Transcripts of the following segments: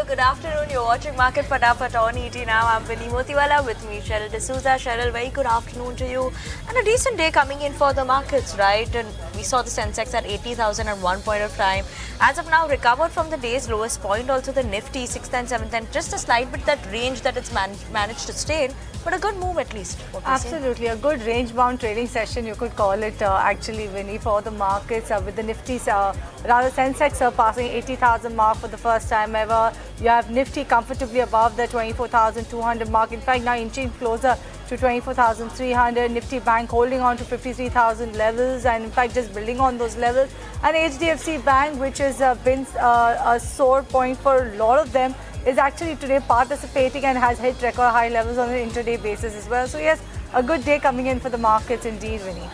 good afternoon. You're watching Market Fatafat on ET now. I'm Vinny Motiwala with me, Cheryl D'Souza. Cheryl, very good afternoon to you. And a decent day coming in for the markets, right? And we saw the Sensex at 80,000 at one point of time. As of now, recovered from the day's lowest point. Also the Nifty, 6th and 7th, and just a slight bit that range that it's managed to stay in. But a good move at least. Absolutely, a good range-bound trading session, you could call it actually, Vinny, for the markets with the Nifty, rather Sensex surpassing 80,000 mark for the first time ever. You have Nifty comfortably above the 24,200 mark. In fact, now inching closer to 24,300. Nifty Bank holding on to 53,000 levels, and in fact just building on those levels. And HDFC Bank, which has been a sore point for a lot of them, is actually today participating and has hit record high levels on an intraday basis as well. So yes, a good day coming in for the markets indeed, Vinny.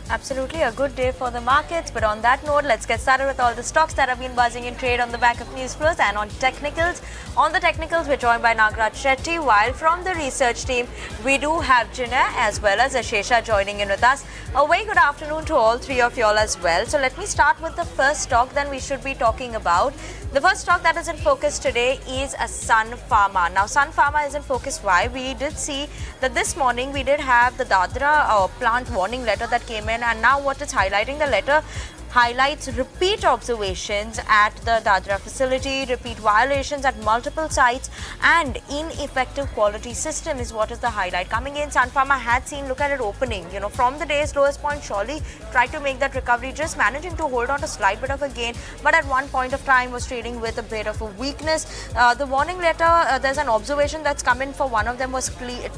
Absolutely, a good day for the markets. But on that note, let's get started with all the stocks that have been buzzing in trade on the back of news flows and on technicals. On the technicals, we're joined by Nagaraj Shetti, while from the research team, we do have Jinna as well as Ashesha joining in with us. A very good afternoon to all three of y'all as well. So let me start with the first stock that we should be talking about. The first stock that is in focus today is a Sunfara. Now, Sunfara is in focus. Why? We did see that this morning we did have the Dadra plant warning letter that came in, and now what it's highlighting, the letter highlights repeat observations at the Dadra facility, repeat violations at multiple sites, and ineffective quality system is what is the highlight. Coming in, Sunfara had seen, look at it opening, from the day's lowest point, surely tried to make that recovery, just managing to hold on to a slight bit of a gain, but at one point of time was trading with a bit of a weakness. The warning letter, there's an observation that's come in for one of them was failed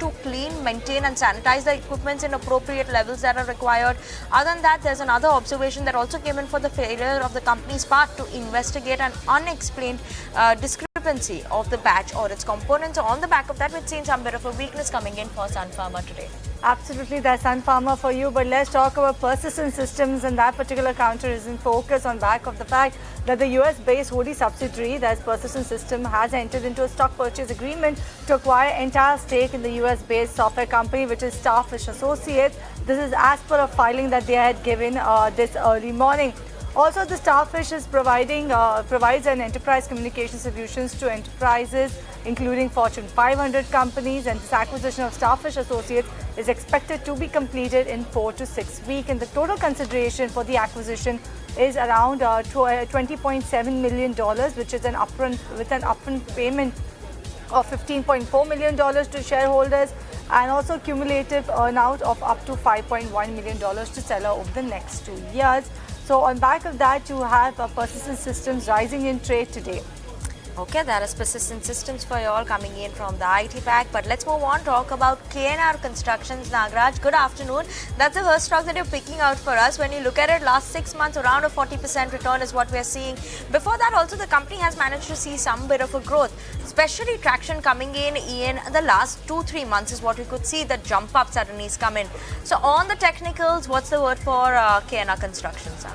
to clean, maintain and sanitize the equipments in appropriate levels that are required. Other than that, there's another observation that also came in for the failure of the company's part to investigate an unexplained discrepancy of the batch or its components. So on the back of that, we've seen some bit of a weakness coming in for Sunfara today. Absolutely, that's Sunfara for you. But let's talk about Persistent Systems, and that particular counter is in focus on back of the fact that the US-based wholly subsidiary, that's Persistent Systems, has entered into a stock purchase agreement to acquire entire stake in the US-based software company, which is Starfish Associates. This is as per a filing that they had given this early morning. Also, the Starfish is provides an enterprise communication solutions to enterprises, including Fortune 500 companies, and this acquisition of Starfish Associates is expected to be completed in 4 to 6 weeks. And the total consideration for the acquisition is around $20.7 million, which is an upfront payment of $15.4 million to shareholders, and also cumulative earnout of up to $5.1 million to seller over the next 2 years. So on back of that, you have Persistent Systems rising in trade today. Okay, that is Persistent Systems for you all coming in from the IT pack. But let's move on, talk about KNR Constructions. Nagaraj, good afternoon. That's the first stock that you're picking out for us. When you look at it, last 6 months, around a 40% return is what we're seeing. Before that, also, the company has managed to see some bit of a growth, especially traction coming in the last 2-3 months is what we could see, the jump up suddenly is coming. So on the technicals, what's the word for KNR Constructions?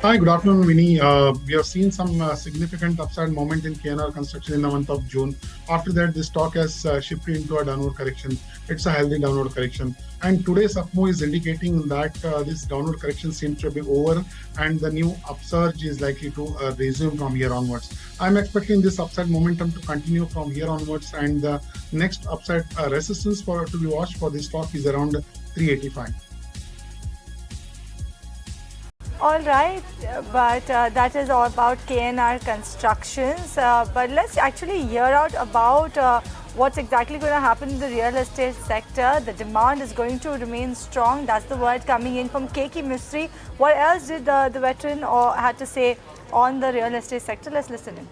Hi, good afternoon, Vinny. We have seen some significant upside moment in KNR Construction in the month of June. After that, the stock has shifted into a downward correction. It's a healthy downward correction. And today's up move is indicating that this downward correction seems to be over, and the new upsurge is likely to resume from here onwards. I'm expecting this upside momentum to continue from here onwards, and the next upside resistance to be watched for this stock is around 385. All right, but that is all about KNR Constructions. But let's actually hear out about what's exactly going to happen in the real estate sector. The demand is going to remain strong. That's the word coming in from Keki Mistry. What else did the veteran had to say on the real estate sector? Let's listen in.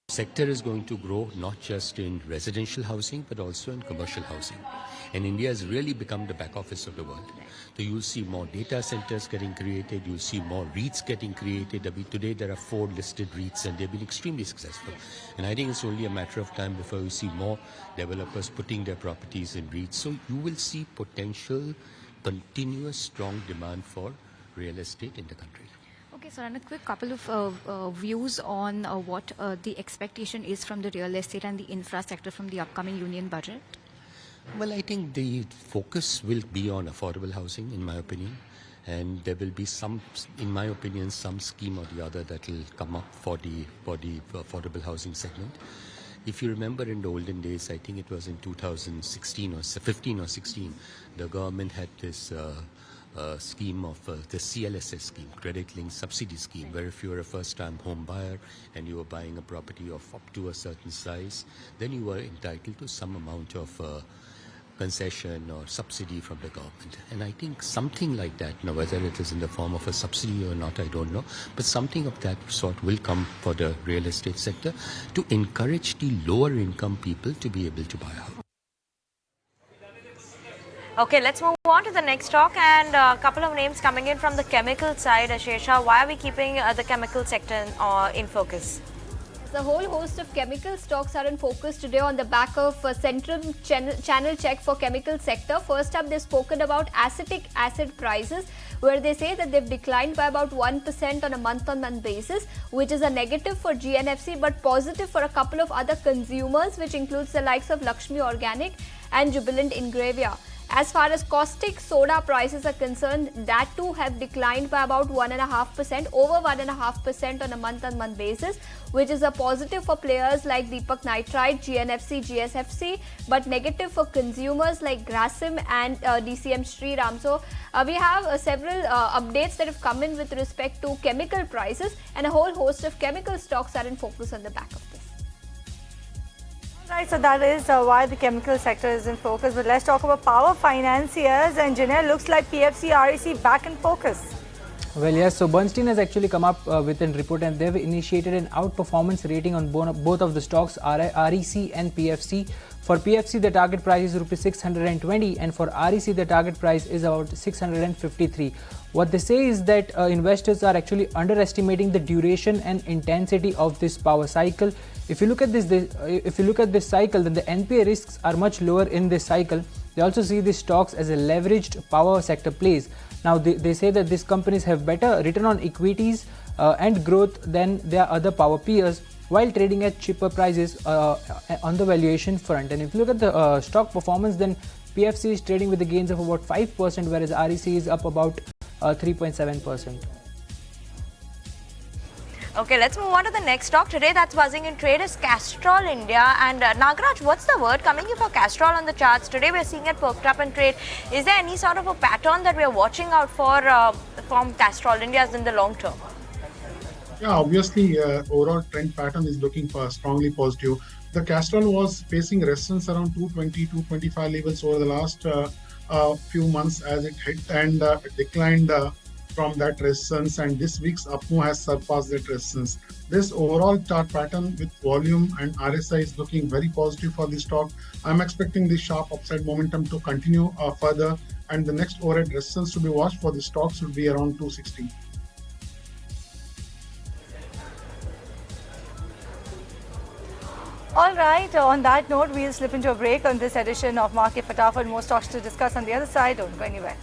Sector is going to grow not just in residential housing but also in commercial housing, and India has really become the back office of the world. So you'll see more data centers getting created, you'll see more REITs getting created. Today there are 4 listed REITs and they've been extremely successful, and I think it's only a matter of time before we see more developers putting their properties in REITs. So you will see potential continuous strong demand for real estate in the country. Okay, so and a quick couple of views on what the expectation is from the real estate and the infra sector from the upcoming union budget. Well, I think the focus will be on affordable housing, in my opinion. and there will be some, in my opinion, some scheme or the other that will come up for the affordable housing segment. If you remember in the olden days, I think it was in 2016 or 15 or 16, the government had this scheme of the CLSS scheme, Credit Linked Subsidy Scheme, where if you were a first-time home buyer and you were buying a property of up to a certain size, then you were entitled to some amount of concession or subsidy from the government. And I think something like that, now whether it is in the form of a subsidy or not, I don't know, but something of that sort will come for the real estate sector to encourage the lower income people to be able to buy a house. Okay, let's move on to the next stock, and a couple of names coming in from the chemical side. Ashesha, why are we keeping the chemical sector in focus? The whole host of chemical stocks are in focus today on the back of a central channel check for chemical sector. First up, they've spoken about acetic acid prices, where they say that they've declined by about 1% on a month-on-month basis, which is a negative for GNFC but positive for a couple of other consumers, which includes the likes of Lakshmi Organic and Jubilant Ingravia. As far as caustic soda prices are concerned, that too have declined by about 1.5%, over 1.5% on a month-on-month basis, which is a positive for players like Deepak Nitrite, GNFC, GSFC, but negative for consumers like Grasim and DCM Shriram. So we have several updates that have come in with respect to chemical prices, and a whole host of chemical stocks are in focus on the back of this. Right, so that is why the chemical sector is in focus. But let's talk about power financiers, and Janelle, looks like PFC REC back in focus. Well, yes, so Bernstein has actually come up with a report, and they've initiated an outperformance rating on both of the stocks, REC and PFC. For PFC, the target price is rupees 620, and for REC, the target price is about 653. What they say is that investors are actually underestimating the duration and intensity of this power cycle. If you look at this cycle, then the NPA risks are much lower in this cycle. They also see these stocks as a leveraged power sector plays. Now, they say that these companies have better return on equities and growth than their other power peers, while trading at cheaper prices on the valuation front. And if you look at the stock performance, then PFC is trading with the gains of about 5%, whereas REC is up about 3.7%. Okay, let's move on to the next stock. Today that's buzzing in trade is Castrol India. And Nagaraj, what's the word coming in for Castrol on the charts? Today we're seeing it perked up in trade. Is there any sort of a pattern that we're watching out for from Castrol India in the long term? Yeah, obviously, overall trend pattern is looking for strongly positive. The Castrol was facing resistance around 220, 225 levels over the last few months as it hit and declined from that resistance, and this week's up move has surpassed that resistance. This overall chart pattern with volume and RSI is looking very positive for the stock. I'm expecting this sharp upside momentum to continue further, and the next overhead resistance to be watched for the stocks would be around 260. All right, on that note, we'll slip into a break on this edition of Market Fatafat. More stocks to discuss on the other side. Don't go anywhere.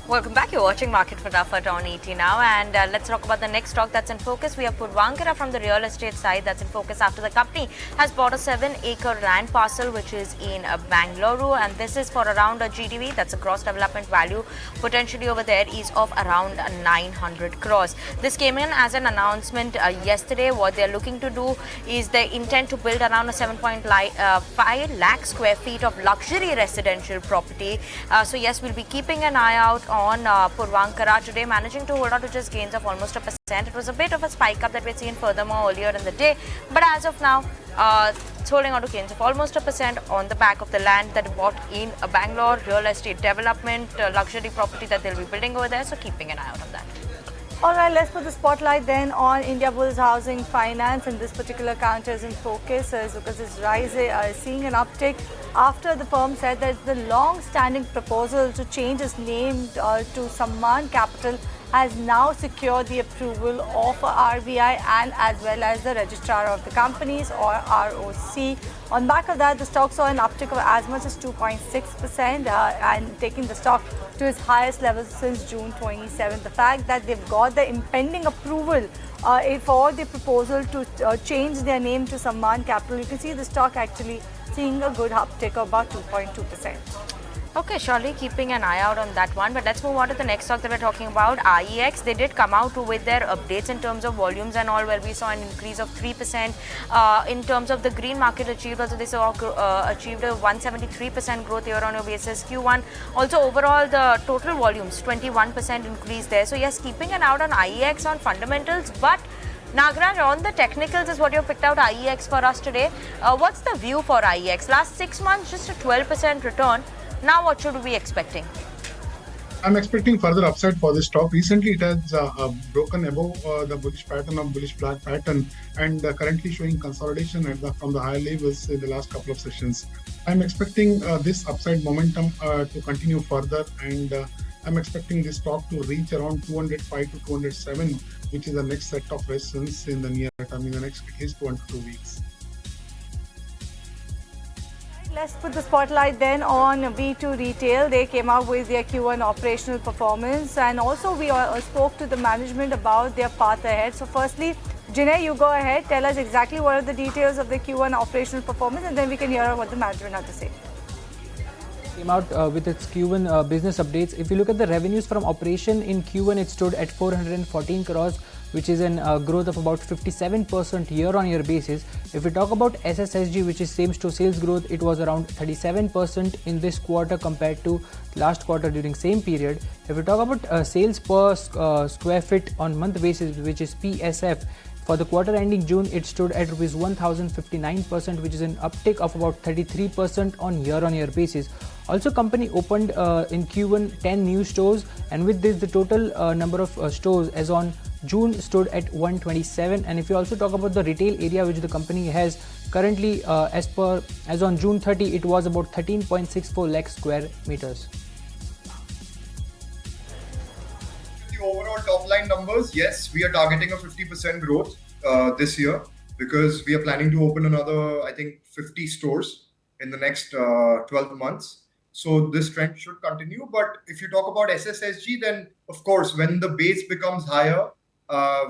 Welcome back. You're watching Market Fatafat on ET now, and let's talk about the next stock that's in focus. We have Puravankara from the real estate side that's in focus after the company has bought a 7-acre land parcel which is in Bangalore, and this is for around a GDV, that's a gross development value potentially over there is of around 900 crores. This came in as an announcement yesterday. What they're looking to do is they intend to build around a 7.5 lakh square feet of luxury residential property. So yes, we'll be keeping an eye out on Puravankara today, managing to hold on to just gains of almost 1%. It was a bit of a spike up that we'd seen furthermore earlier in the day, but as of now, it's holding on to gains of almost 1% on the back of the land that it bought in Bangalore, real estate development, luxury property that they'll be building over there, so keeping an eye out on that. All right, let's put the spotlight then on Indiabulls Housing Finance, and this particular counter is in focus because it's rising, seeing an uptick after the firm said that the long-standing proposal to change its name to Samman Capital has now secured the approval of RBI and as well as the Registrar of the Companies, or ROC. On back of that, the stock saw an uptick of as much as 2.6% and taking the stock to its highest level since June 27. The fact that they've got the impending approval for the proposal to change their name to Samman Capital. You can see the stock actually seeing a good uptick of about 2.2%. Okay, surely keeping an eye out on that one. But let's move on to the next stock that we're talking about, IEX. They did come out with their updates in terms of volumes and all, where we saw an increase of 3%. In terms of the green market achieved, also they saw achieved a 173% growth year-on-year basis. Q1, also overall the total volumes, 21% increase there. So yes, keeping an eye out on IEX on fundamentals, but Nagaraj, on the technicals is what you picked out IEX for us today. What's the view for IEX? Last 6 months, just a 12% return. Now what should we be expecting? I'm expecting further upside for this stock. Recently, it has broken above the bullish pattern of bullish flag pattern and currently showing consolidation from the higher levels in the last couple of sessions. I'm expecting this upside momentum to continue further, and I'm expecting this stock to reach around 205 to 207, which is the next set of resistance in the near term, in the next at least 1 to 2 weeks. Let's put the spotlight then on V2 Retail. They came out with their Q1 operational performance, and also we spoke to the management about their path ahead. So firstly, Jinay, you go ahead, tell us exactly what are the details of the Q1 operational performance, and then we can hear what the management had to say. Came out with its Q1 business updates. If you look at the revenues from operation in Q1, it stood at 414 crores, which is a growth of about 57% year-on-year basis. If we talk about SSSG, which is same-store sales growth, it was around 37% in this quarter compared to last quarter during same period. If we talk about sales per square feet on month basis, which is PSF, for the quarter ending June, it stood at Rs 1,059%, which is an uptick of about 33% on year-on-year basis. Also, company opened in Q1 10 new stores, and with this, the total number of stores as on June stood at 127. And if you also talk about the retail area which the company has currently, as on June 30, it was about 13.64 lakh square meters. The overall top line numbers, yes, we are targeting a 50% growth this year because we are planning to open another, I think, 50 stores in the next 12 months. So this trend should continue. But if you talk about SSSG, then of course, when the base becomes higher,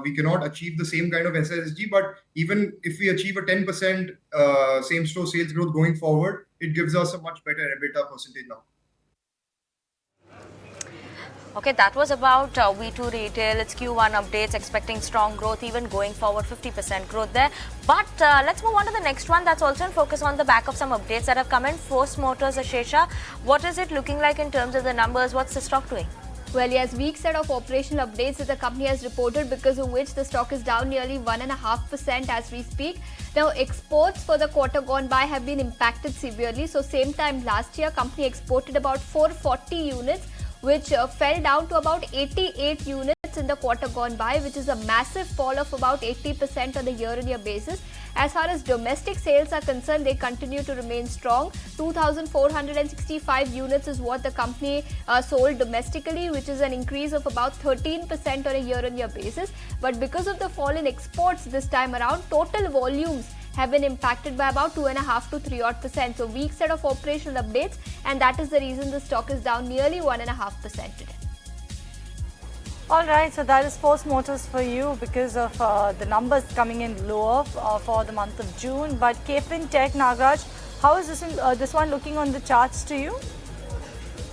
we cannot achieve the same kind of SSSG. But even if we achieve a 10% same-store sales growth going forward, it gives us a much better EBITDA percentage now. Okay, that was about V2 Retail, its Q1 updates, expecting strong growth even going forward, 50% growth there. But let's move on to the next one that's also in focus on the back of some updates that have come in. Force Motors, Ashesha, what is it looking like in terms of the numbers? What's the stock doing? Well, yes, weak set of operational updates that the company has reported, because of which the stock is down nearly 1.5% as we speak. Now, exports for the quarter gone by have been impacted severely. So, same time last year, company exported about 440 units, which fell down to about 88 units in the quarter gone by, which is a massive fall of about 80% on the year-on-year basis. As far as domestic sales are concerned, they continue to remain strong. 2,465 units is what the company sold domestically, which is an increase of about 13% on a year-on-year basis. But because of the fall in exports this time around, total volumes have been impacted by about 2.5 to 3%. So weak set of operational updates, and that is the reason the stock is down nearly 1.5% today. All right, so that is Force Motors for you because of the numbers coming in lower for the month of June. But Capin Tech, Nagaraj, how is this one looking on the charts to you?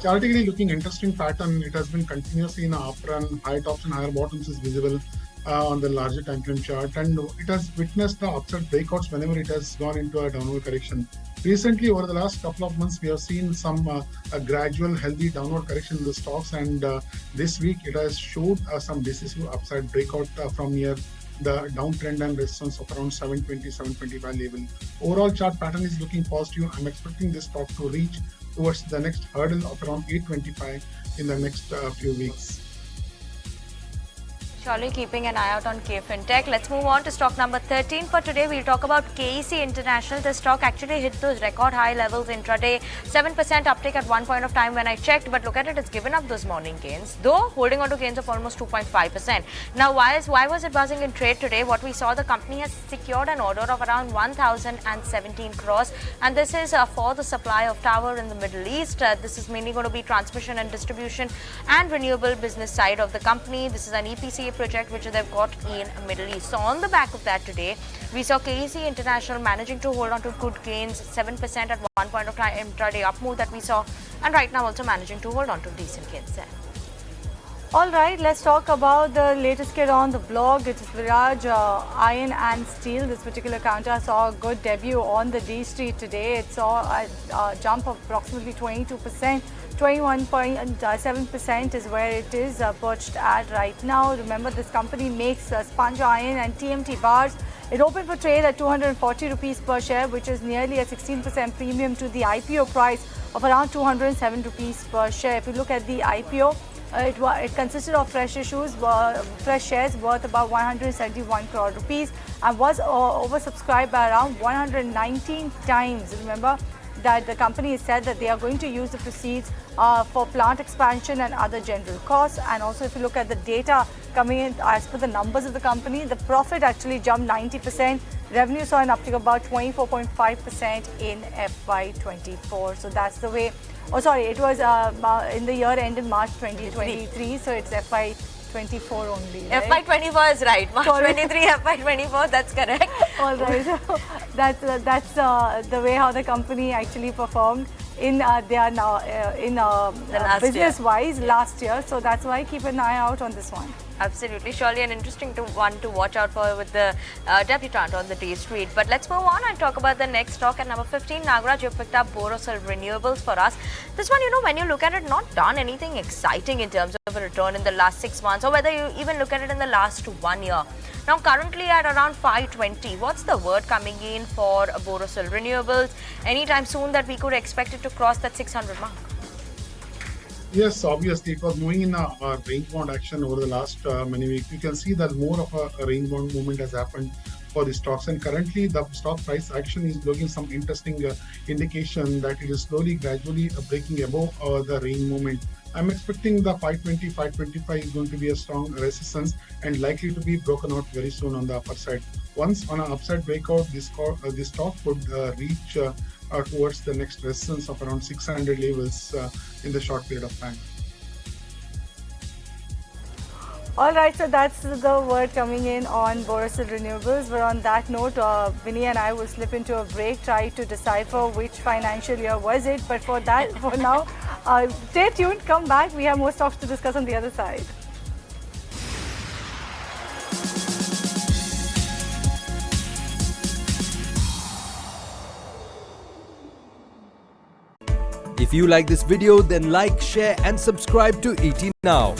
Chartically looking interesting pattern. It has been continuously in a up run. Higher tops and higher bottoms is visible on the larger time frame chart, and it has witnessed the upside breakouts whenever it has gone into a downward correction. Recently, over the last couple of months, we have seen some a gradual healthy downward correction in the stocks, and this week it has showed some decisive upside breakout from near the downtrend and resistance of around 720, 725 level. Overall chart pattern is looking positive. I'm expecting this stock to reach towards the next hurdle of around 825 in the next few weeks. Surely keeping an eye out on Capin Tech. Let's move on to stock number 13 for today. We'll talk about KEC International. The stock actually hit those record high levels intraday. 7% uptick at one point of time when I checked, but look at it, it's given up those morning gains, though holding on to gains of almost 2.5%. Now, why was it buzzing in trade today? What we saw, the company has secured an order of around 1,017 crores, and this is for the supply of tower in the Middle East. This is mainly going to be transmission and distribution and renewable business side of the company. This is an EPC LNG project which they've got in Middle East. So on the back of that today, we saw KEC International managing to hold on to good gains, 7% at one point of time, intraday up move that we saw, and right now also managing to hold on to decent gains there. All right, let's talk about the latest kid on the blog. It is Viraj Iron and Steel. This particular counter saw a good debut on the D Street today. It saw a jump of approximately 22%. 21.7% is where it is perched at right now. Remember, this company makes sponge iron and TMT bars. It opened for trade at 240 rupees per share, which is nearly a 16% premium to the IPO price of around 207 rupees per share. If you look at the IPO, it consisted of fresh shares worth about 171 crore rupees and was oversubscribed by around 119 times. Remember that the company has said that they are going to use the proceeds for plant expansion and other general costs. And also, if you look at the data coming in as per the numbers of the company, the profit actually jumped 90%. Revenue saw an uptick of about 24.5% in FY24. So that's the way. Oh, sorry, it was in the year ended March 2023. So it's FY24 only. Right? FY24 is right. March 23, FY24, that's correct. All right. That's the way how the company actually performed in business-wise last year. So that's why keep an eye out on this one. Absolutely, surely an interesting one to watch out for with the debutant on the D Street. But let's move on and talk about the next stock at number 15. Nagaraj, you picked up Borosil Renewables for us. This one, when you look at it, not done anything exciting in terms of a return in the last 6 months, or whether you even look at it in the last 1 year. Now, currently at around 520. What's the word coming in for Borosil Renewables? Anytime soon that we could expect it to cross that 600 mark? Yes, obviously, it was moving in a range-bound action over the last many weeks. You can see that more of a range-bound movement has happened for the stocks, and currently the stock price action is looking some interesting indication that it is slowly, gradually breaking above the range movement. I'm expecting the 520, 525 is going to be a strong resistance and likely to be broken out very soon on the upper side. Once on an upside breakout, this stock could reach towards the next resistance of around 600 levels in the short period of time. All right, so that's the word coming in on Borosil Renewables. But on that note, Vinny and I will slip into a break, try to decipher which financial year was it. But for that, for now, stay tuned, come back. We have more stocks to discuss on the other side. If you like this video, then like, share and subscribe to ET Now.